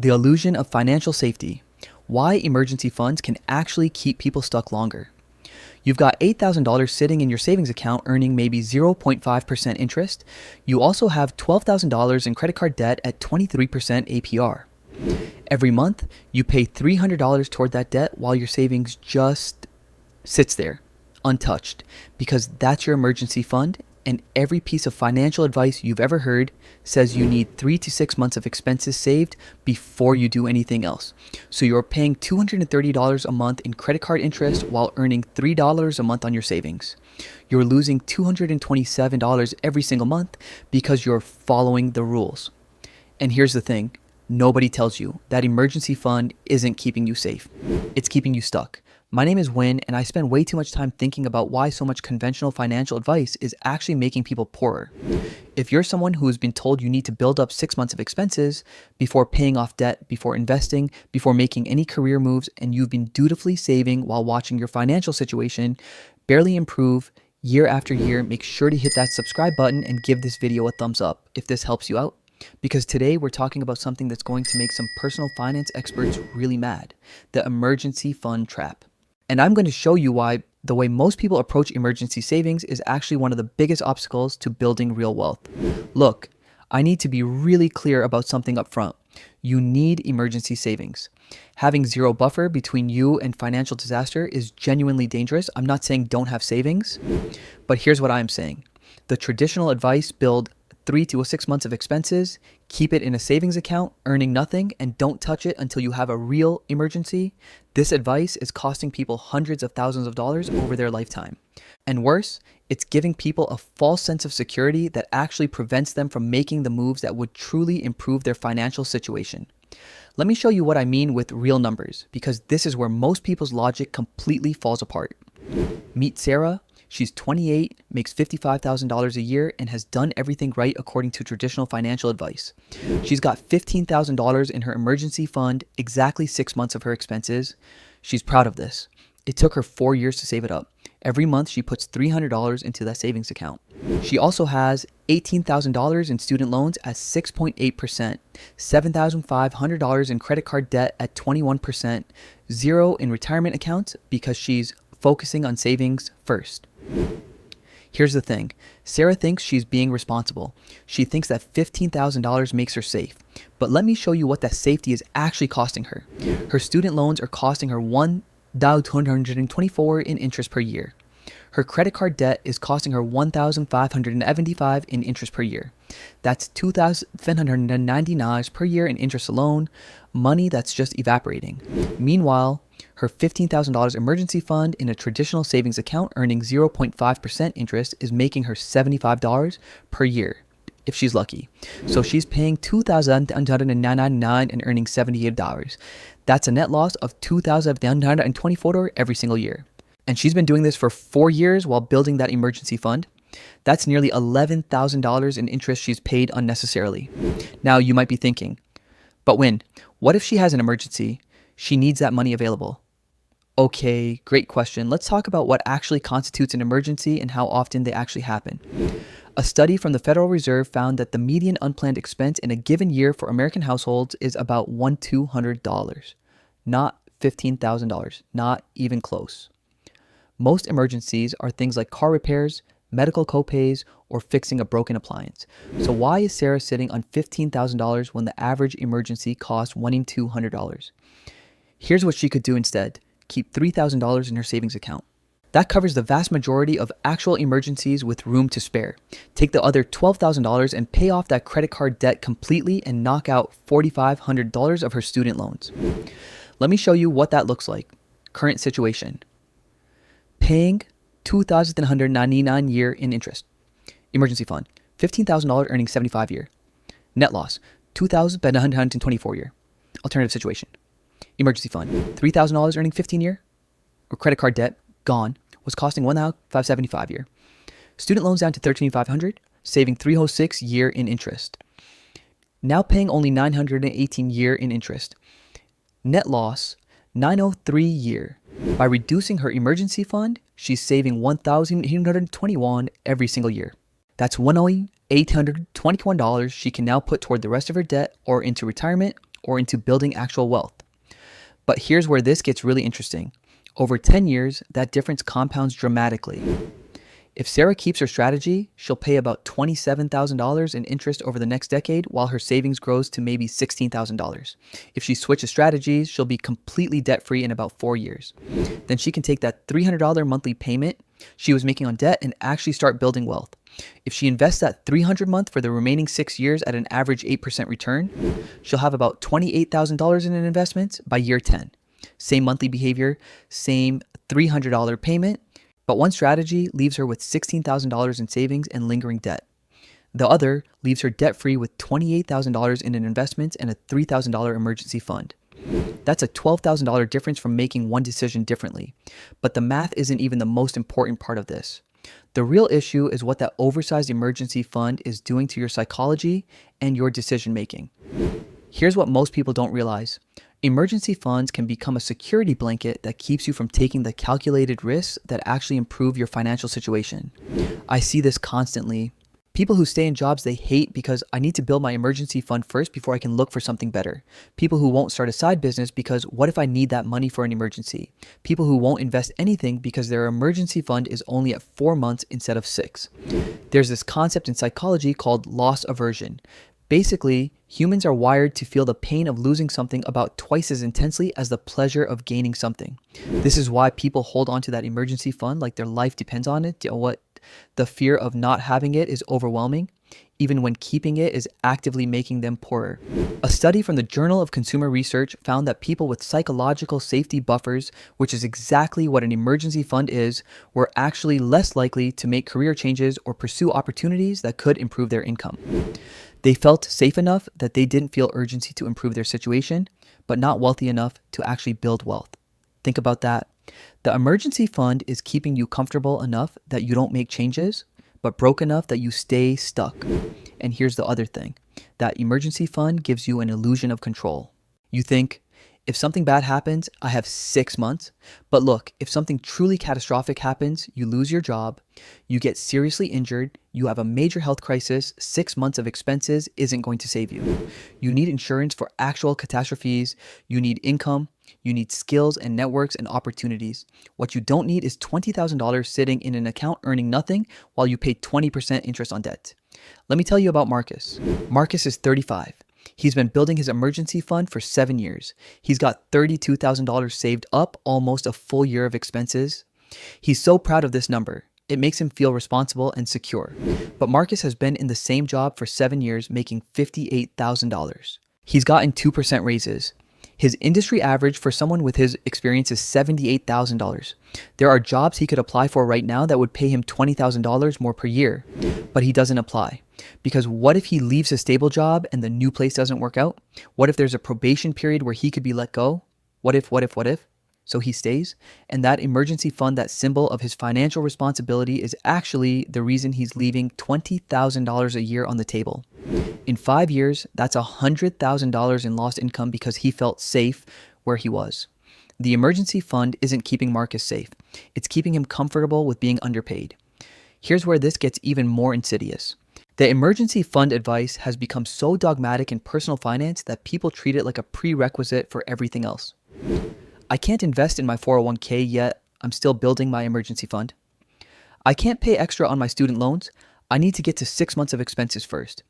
The illusion of financial safety. Why emergency funds can actually keep people stuck longer. You've got $8,000 sitting in your savings account earning maybe 0.5% interest. You also have $12,000 in credit card debt at 23% APR. Every month, you pay $300 toward that debt while your savings just sits there, untouched, because that's your emergency fund, and every piece of financial advice you've ever heard says you need 3 to 6 months of expenses saved before you do anything else. So you're paying $230 a month in credit card interest while earning $3 a month on your savings. You're losing $227 every single month because you're following the rules. And here's the thing, nobody tells you that emergency fund isn't keeping you safe. It's keeping you stuck. My name is Win, and I spend way too much time thinking about why so much conventional financial advice is actually making people poorer. If you're someone who has been told you need to build up 6 months of expenses before paying off debt, before investing, before making any career moves, and you've been dutifully saving while watching your financial situation barely improve year after year, make sure to hit that subscribe button and give this video a thumbs up if this helps you out. Because today we're talking about something that's going to make some personal finance experts really mad: the emergency fund trap. And I'm going to show you why the way most people approach emergency savings is actually one of the biggest obstacles to building real wealth. Look, I need to be really clear about something up front. You need emergency savings. Having zero buffer between you and financial disaster is genuinely dangerous. I'm not saying don't have savings, but here's what I'm saying. The traditional advice: build 3 to 6 months of expenses, keep it in a savings account, earning nothing, and don't touch it until you have a real emergency. This advice is costing people hundreds of thousands of dollars over their lifetime. And worse, it's giving people a false sense of security that actually prevents them from making the moves that would truly improve their financial situation. Let me show you what I mean with real numbers, because this is where most people's logic completely falls apart. Meet Sarah. She's 28, makes $55,000 a year, and has done everything right according to traditional financial advice. She's got $15,000 in her emergency fund, exactly 6 months of her expenses. She's proud of this. It took her 4 years to save it up. Every month, she puts $300 into that savings account. She also has $18,000 in student loans at 6.8%, $7,500 in credit card debt at 21%, zero in retirement accounts because she's focusing on savings first. Here's the thing. Sarah thinks she's being responsible. She thinks that $15,000 makes her safe. But let me show you what that safety is actually costing her. Her student loans are costing her $1,224 in interest per year. Her credit card debt is costing her $1,575 in interest per year. That's $2,799 per year in interest alone, money that's just evaporating. Meanwhile, her $15,000 emergency fund in a traditional savings account earning 0.5% interest is making her $75 per year, if she's lucky. So she's paying $2,999 and earning $78. That's a net loss of $2,924 every single year. And she's been doing this for 4 years while building that emergency fund. That's nearly $11,000 in interest she's paid unnecessarily. Now you might be thinking, but what if she has an emergency? She needs that money available. Okay, great question. Let's talk about what actually constitutes an emergency and how often they actually happen. A study from the Federal Reserve found that the median unplanned expense in a given year for American households is about $1,200, not $15,000, not even close. Most emergencies are things like car repairs, medical copays, or fixing a broken appliance. So why is Sarah sitting on $15,000 when the average emergency costs $1,200? Here's what she could do instead. Keep $3,000 in her savings account. That covers the vast majority of actual emergencies with room to spare. Take the other $12,000 and pay off that credit card debt completely and knock out $4,500 of her student loans. Let me show you what that looks like. Current situation. Paying $2,199 year in interest. Emergency fund. $15,000 earning $75 year. Net loss. $2,924 year. Alternative situation. Emergency fund. $3,000 earning 15 year. Or credit card debt gone. Was costing $1,575 year. Student loans down to $13,500. Saving $306 year in interest. Now paying only $918 year in interest. Net loss $903 year. By reducing her emergency fund, she's saving $1,821 every single year. That's $1,821 she can now put toward the rest of her debt or into retirement or into building actual wealth. But here's where this gets really interesting. Over 10 years, that difference compounds dramatically. If Sarah keeps her strategy, she'll pay about $27,000 in interest over the next decade while her savings grows to maybe $16,000. If she switches strategies, she'll be completely debt-free in about 4 years. Then she can take that $300 monthly payment she was making on debt and actually start building wealth. If she invests that $300 a month for the remaining 6 years at an average 8% return, she'll have about $28,000 in an investment by year 10. Same monthly behavior, same $300 payment, but one strategy leaves her with $16,000 in savings and lingering debt. The other leaves her debt-free with $28,000 in an investment and a $3,000 emergency fund. That's a $12,000 difference from making one decision differently. But the math isn't even the most important part of this. The real issue is what that oversized emergency fund is doing to your psychology and your decision making. Here's what most people don't realize. Emergency funds can become a security blanket that keeps you from taking the calculated risks that actually improve your financial situation. I see this constantly. People who stay in jobs they hate because I need to build my emergency fund first before I can look for something better. People who won't start a side business because what if I need that money for an emergency? People who won't invest anything because their emergency fund is only at 4 months instead of 6. There's this concept in psychology called loss aversion. Basically, humans are wired to feel the pain of losing something about twice as intensely as the pleasure of gaining something. This is why people hold on to that emergency fund like their life depends on it. The fear of not having it is overwhelming, even when keeping it is actively making them poorer. A study from the Journal of Consumer Research found that people with psychological safety buffers, which is exactly what an emergency fund is, were actually less likely to make career changes or pursue opportunities that could improve their income. They felt safe enough that they didn't feel urgency to improve their situation, but not wealthy enough to actually build wealth. Think about that. The emergency fund is keeping you comfortable enough that you don't make changes, but broke enough that you stay stuck. And here's the other thing. That emergency fund gives you an illusion of control. You think, if something bad happens, I have 6 months. But look, if something truly catastrophic happens, you lose your job, you get seriously injured, you have a major health crisis, 6 months of expenses isn't going to save you. You need insurance for actual catastrophes, you need income, you need skills and networks and opportunities. What you don't need is $20,000 sitting in an account earning nothing while you pay 20% interest on debt. Let me tell you about Marcus. Marcus is 35. He's been building his emergency fund for 7 years. He's got $32,000 saved up, almost a full year of expenses. He's so proud of this number. It makes him feel responsible and secure. But Marcus has been in the same job for 7 years, making $58,000. He's gotten 2% raises. His industry average for someone with his experience is $78,000. There are jobs he could apply for right now that would pay him $20,000 more per year, but he doesn't apply. Because what if he leaves his stable job and the new place doesn't work out? What if there's a probation period where he could be let go? What if? So he stays, and that emergency fund, that symbol of his financial responsibility, is actually the reason he's leaving $20,000 a year on the table. In 5 years, that's $100,000 in lost income because he felt safe where he was. The emergency fund isn't keeping Marcus safe. It's keeping him comfortable with being underpaid. Here's where this gets even more insidious. The emergency fund advice has become so dogmatic in personal finance that people treat it like a prerequisite for everything else. I can't invest in my 401k yet. I'm still building my emergency fund. I can't pay extra on my student loans. I need to get to 6 months of expenses first.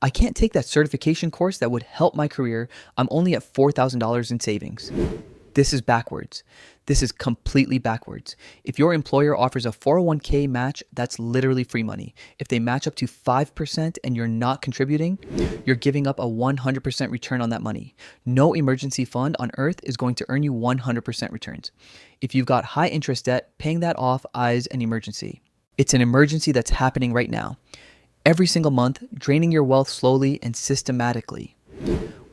I can't take that certification course that would help my career. I'm only at $4,000 in savings. This is backwards. This is completely backwards. If your employer offers a 401k match, that's literally free money. If they match up to 5% and you're not contributing, you're giving up a 100% return on that money. No emergency fund on earth is going to earn you 100% returns. If you've got high interest debt, paying that off is an emergency. It's an emergency that's happening right now. Every single month, draining your wealth slowly and systematically.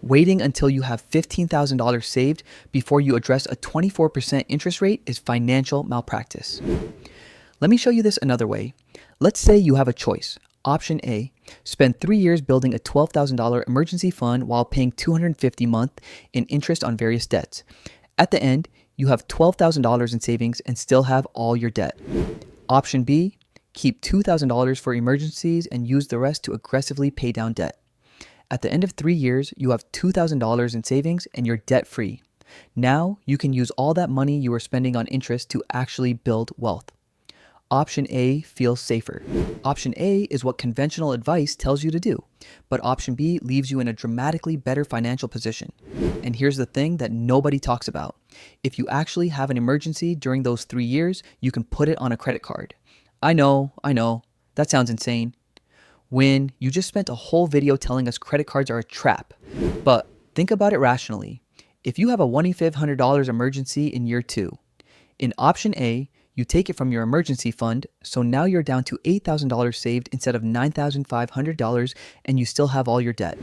Waiting until you have $15,000 saved before you address a 24% interest rate is financial malpractice. Let me show you this another way. Let's say you have a choice. Option A, spend 3 years building a $12,000 emergency fund while paying $250 a month in interest on various debts. At the end, you have $12,000 in savings and still have all your debt. Option B, keep $2,000 for emergencies and use the rest to aggressively pay down debt. At the end of 3 years, you have $2,000 in savings and you're debt free. Now you can use all that money you were spending on interest to actually build wealth. Option A feels safer. Option A is what conventional advice tells you to do, but option B leaves you in a dramatically better financial position. And here's the thing that nobody talks about. If you actually have an emergency during those 3 years, you can put it on a credit card. I know, that sounds insane. When you just spent a whole video telling us credit cards are a trap. But think about it rationally. If you have a $2,500 emergency in year 2, in option A, you take it from your emergency fund, so now you're down to $8,000 saved instead of $9,500 and you still have all your debt.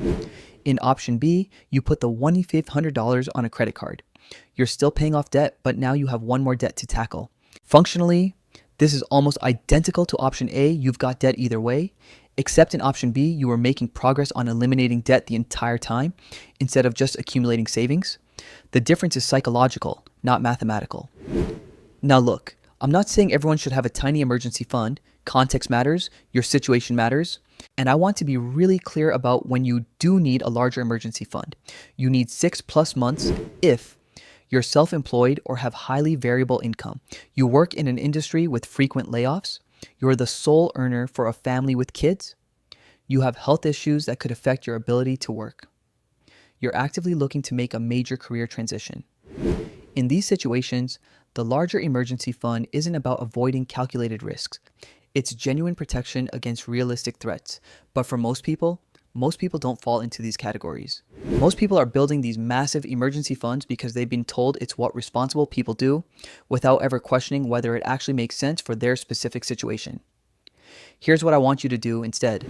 In option B, you put the $2,500 on a credit card. You're still paying off debt, but now you have one more debt to tackle. Functionally, this is almost identical to option A, you've got debt either way, except in option B, you were making progress on eliminating debt the entire time instead of just accumulating savings. The difference is psychological, not mathematical. Now look, I'm not saying everyone should have a tiny emergency fund. Context matters, your situation matters, and I want to be really clear about when you do need a larger emergency fund. You need 6+ months if you're self-employed or have highly variable income. You work in an industry with frequent layoffs. You're the sole earner for a family with kids. You have health issues that could affect your ability to work. You're actively looking to make a major career transition. In these situations, the larger emergency fund isn't about avoiding calculated risks. It's genuine protection against realistic threats. But for most people don't fall into these categories. Most people are building these massive emergency funds because they've been told it's what responsible people do without ever questioning whether it actually makes sense for their specific situation. Here's what I want you to do instead.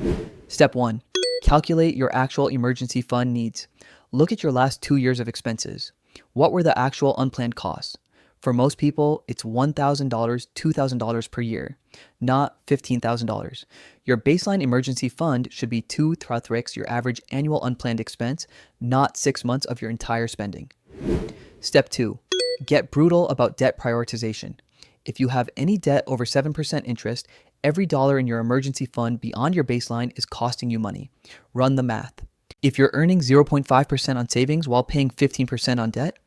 Step 1, calculate your actual emergency fund needs. Look at your last 2 years of expenses. What were the actual unplanned costs? For most people, it's $1,000, $2,000 per year, not $15,000. Your baseline emergency fund should be 2 your average annual unplanned expense, not 6 months of your entire spending. Step 2, get brutal about debt prioritization. If you have any debt over 7% interest, every dollar in your emergency fund beyond your baseline is costing you money. Run the math. If you're earning 0.5% on savings while paying 15% on debt,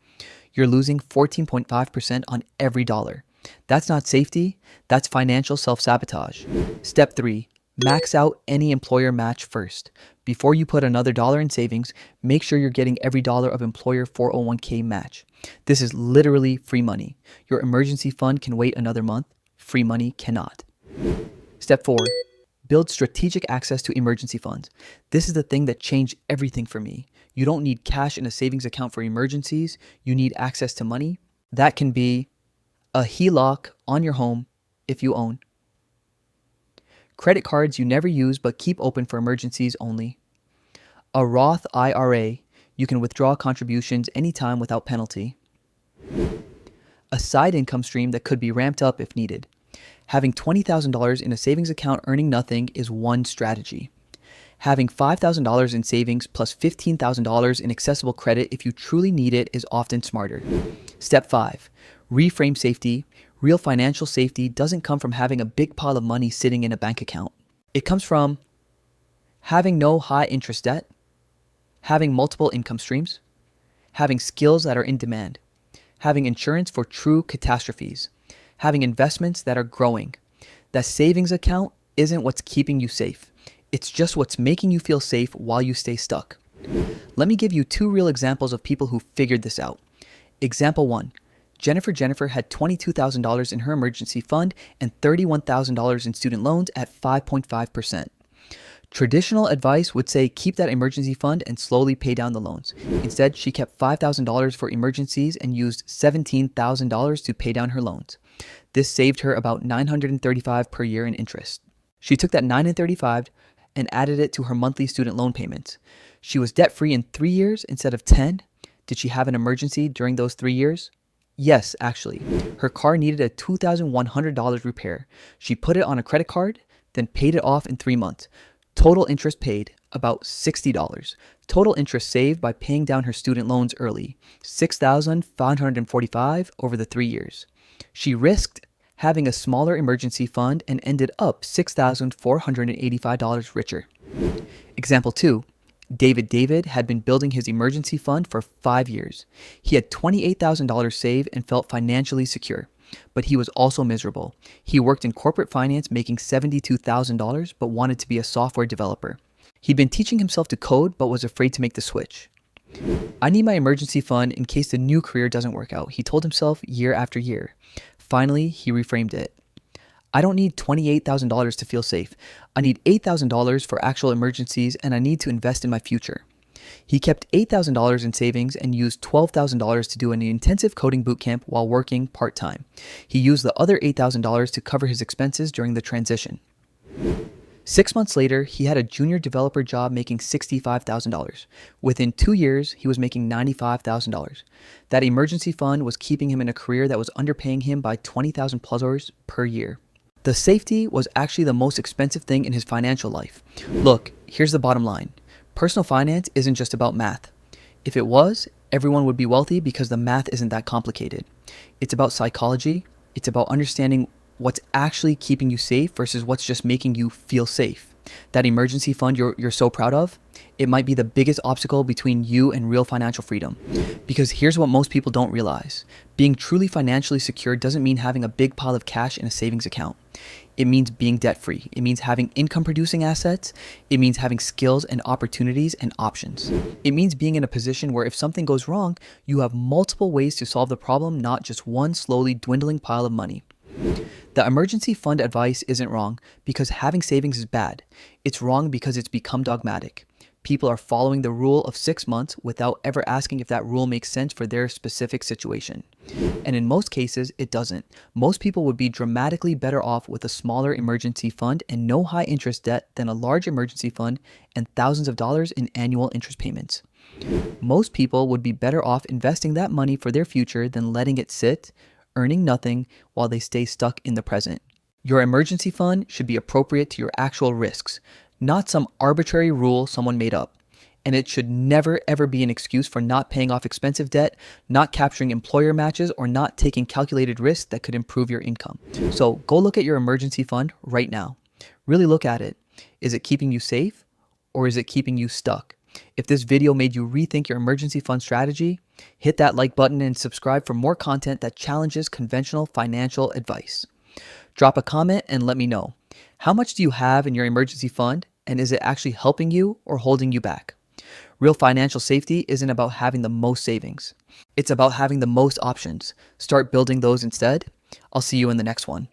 you're losing 14.5% on every dollar. That's not safety, that's financial self-sabotage. Step 3, max out any employer match first. Before you put another dollar in savings, make sure you're getting every dollar of employer 401k match. This is literally free money. Your emergency fund can wait another month, free money cannot. Step 4, build strategic access to emergency funds. This is the thing that changed everything for me. You don't need cash in a savings account for emergencies. You need access to money. That can be a HELOC on your home if you own. Credit cards you never use but keep open for emergencies only. A Roth IRA. You can withdraw contributions anytime without penalty. A side income stream that could be ramped up if needed. Having $20,000 in a savings account earning nothing is one strategy. Having $5,000 in savings plus $15,000 in accessible credit if you truly need it is often smarter. Step 5, reframe safety. Real financial safety doesn't come from having a big pile of money sitting in a bank account. It comes from having no high interest debt, having multiple income streams, having skills that are in demand, having insurance for true catastrophes, having investments that are growing. That savings account isn't what's keeping you safe. It's just what's making you feel safe while you stay stuck. Let me give you 2 real examples of people who figured this out. Example 1. Jennifer had $22,000 in her emergency fund and $31,000 in student loans at 5.5%. Traditional advice would say keep that emergency fund and slowly pay down the loans. Instead, she kept $5,000 for emergencies and used $17,000 to pay down her loans. This saved her about $935 per year in interest. She took that $935 and added it to her monthly student loan payments. She was debt-free in 3 years instead of 10. Did she have an emergency during those 3 years? Yes, actually. Her car needed a $2,100 repair. She put it on a credit card, then paid it off in 3 months. Total interest paid, about $60. Total interest saved by paying down her student loans early, $6,545 over the 3 years. She risked having a smaller emergency fund and ended up $6,485 richer. Example 2. David had been building his emergency fund for 5 years. He had $28,000 saved and felt financially secure. But he was also miserable. He worked in corporate finance making $72,000 but wanted to be a software developer. He'd been teaching himself to code but was afraid to make the switch. I need my emergency fund in case the new career doesn't work out, he told himself year after year. Finally, he reframed it. I don't need $28,000 to feel safe. I need $8,000 for actual emergencies, and I need to invest in my future. He kept $8,000 in savings and used $12,000 to do an intensive coding bootcamp while working part-time. He used the other $8,000 to cover his expenses during the transition. 6 months later, he had a junior developer job making $65,000. Within 2 years, he was making $95,000. That emergency fund was keeping him in a career that was underpaying him by $20,000 per year. The safety was actually the most expensive thing in his financial life. Look, here's the bottom line. Personal finance isn't just about math. If it was, everyone would be wealthy because the math isn't that complicated. It's about psychology. It's about understanding what's actually keeping you safe versus what's just making you feel safe. That emergency fund you're so proud of, it might be the biggest obstacle between you and real financial freedom. Because here's what most people don't realize. Being truly financially secure doesn't mean having a big pile of cash in a savings account. It means being debt-free. It means having income-producing assets. It means having skills and opportunities and options. It means being in a position where if something goes wrong, you have multiple ways to solve the problem, not just one slowly dwindling pile of money. The emergency fund advice isn't wrong because having savings is bad. It's wrong because it's become dogmatic. People are following the rule of 6 months without ever asking if that rule makes sense for their specific situation. And in most cases, it doesn't. Most people would be dramatically better off with a smaller emergency fund and no high interest debt than a large emergency fund and thousands of dollars in annual interest payments. Most people would be better off investing that money for their future than letting it sit, earning nothing while they stay stuck in the present. Your emergency fund should be appropriate to your actual risks, not some arbitrary rule someone made up. And it should never ever be an excuse for not paying off expensive debt, not capturing employer matches, or not taking calculated risks that could improve your income. So go look at your emergency fund right now. Really look at it. Is it keeping you safe or is it keeping you stuck? If this video made you rethink your emergency fund strategy, hit that like button and subscribe for more content that challenges conventional financial advice. Drop a comment and let me know. How much do you have in your emergency fund, and is it actually helping you or holding you back? Real financial safety isn't about having the most savings. It's about having the most options. Start building those instead. I'll see you in the next one.